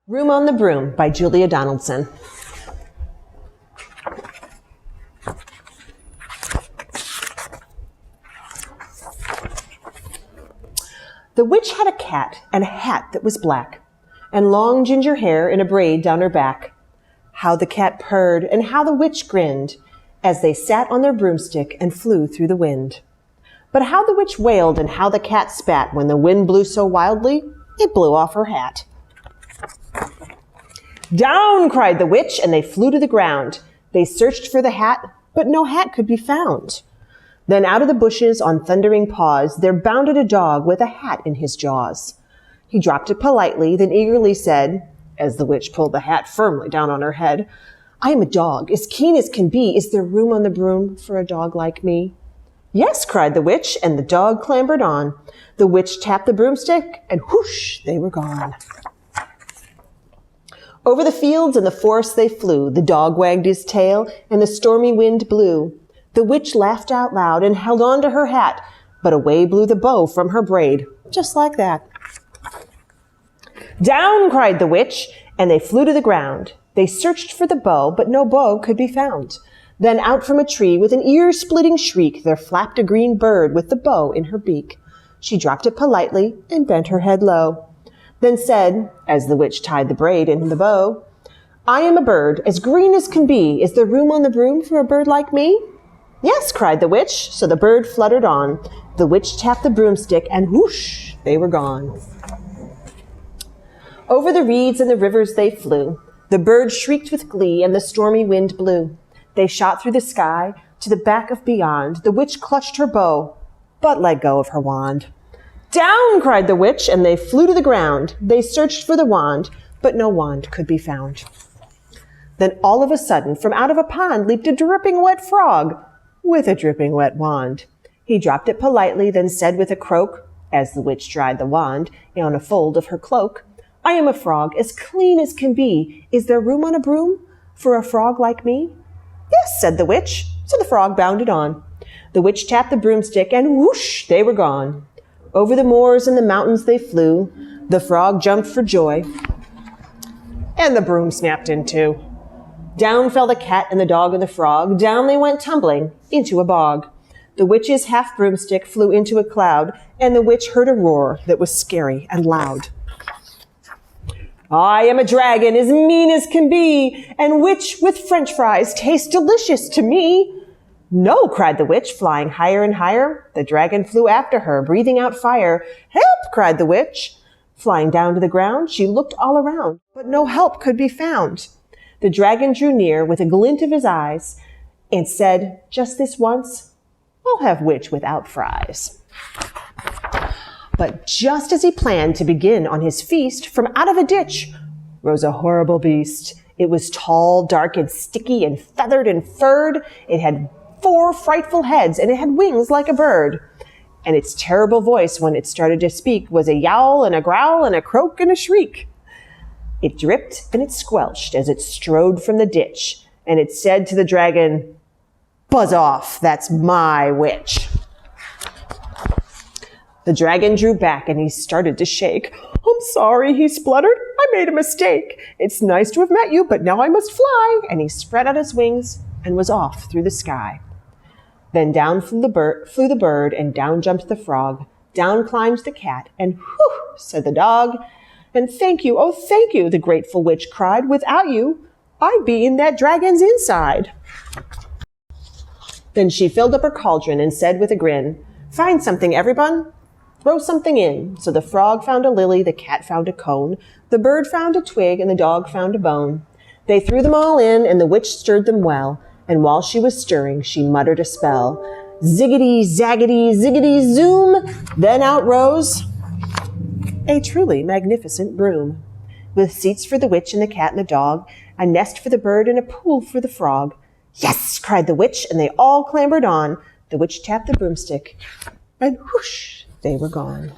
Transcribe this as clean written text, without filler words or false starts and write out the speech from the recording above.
Room on the Broom by Julia Donaldson. The witch had a cat and a hat that was black, and long ginger hair in a braid down her back. How the cat purred and how the witch grinned, as they sat on their broomstick and flew through the wind. But how the witch wailed and how the cat spat when the wind blew so wildly, it blew off her hat. Down, cried the witch, and they flew to the ground. They searched for the hat, but no hat could be found. Then out of the bushes on thundering paws, there bounded a dog with a hat in his jaws. He dropped it politely, then eagerly said, as the witch pulled the hat firmly down on her head, I am a dog, as keen as can be. Is there room on the broom for a dog like me? Yes, cried the witch, and the dog clambered on. The witch tapped the broomstick, and whoosh, they were gone. Over the fields and the forest they flew. The dog wagged his tail, and the stormy wind blew. The witch laughed out loud and held on to her hat, but away blew the bow from her braid, just like that. Down, cried the witch, and they flew to the ground. They searched for the bow, but no bow could be found. Then out from a tree with an ear-splitting shriek, there flapped a green bird with the bow in her beak. She dropped it politely and bent her head low, then said, as the witch tied the braid in the bow, I am a bird, as green as can be. Is there room on the broom for a bird like me? Yes, cried the witch, so the bird fluttered on. The witch tapped the broomstick, and whoosh, they were gone. Over the reeds and the rivers they flew. The bird shrieked with glee, and the stormy wind blew. They shot through the sky to the back of beyond. The witch clutched her bow, but let go of her wand. Down, cried the witch, and they flew to the ground. They searched for the wand, but no wand could be found. Then all of a sudden, from out of a pond leaped a dripping wet frog with a dripping wet wand. He dropped it politely, then said with a croak, as the witch dried the wand on a fold of her cloak, I am a frog, as clean as can be. Is there room on a broom for a frog like me? Yes, said the witch, so the frog bounded on. The witch tapped the broomstick, and whoosh, they were gone. Over the moors and the mountains they flew. The frog jumped for joy, and the broom snapped in two. Down fell the cat and the dog and the frog. Down they went tumbling into a bog. The witch's half broomstick flew into a cloud, and the witch heard a roar that was scary and loud. I am a dragon, as mean as can be, and which with French fries tastes delicious to me. No, cried the witch, flying higher and higher. The dragon flew after her, breathing out fire. Help, cried the witch. Flying down to the ground, she looked all around, but no help could be found. The dragon drew near with a glint of his eyes and said, just this once, I'll have witch without fries. But just as he planned to begin on his feast, from out of a ditch rose a horrible beast. It was tall, dark, and sticky, and feathered and furred. It had 4 frightful heads, and it had wings like a bird. And its terrible voice, when it started to speak, was a yowl and a growl and a croak and a shriek. It dripped and it squelched as it strode from the ditch, and it said to the dragon, Buzz off, that's my witch. The dragon drew back and he started to shake. I'm sorry, he spluttered. I made a mistake. It's nice to have met you, but now I must fly. And he spread out his wings and was off through the sky. Then down flew the bird, and down jumped the frog. Down climbed the cat, and whew, said the dog. And thank you, oh thank you, the grateful witch cried. Without you, I'd be in that dragon's inside. Then she filled up her cauldron and said with a grin, Find something, everyone. Throw something in. So the frog found a lily, the cat found a cone, the bird found a twig, and the dog found a bone. They threw them all in, and the witch stirred them well, and while she was stirring, she muttered a spell. Ziggity, zaggity, ziggity, zoom. Then out rose a truly magnificent broom, with seats for the witch and the cat and the dog, a nest for the bird and a pool for the frog. Yes, cried the witch, and they all clambered on. The witch tapped the broomstick, and whoosh, they were gone.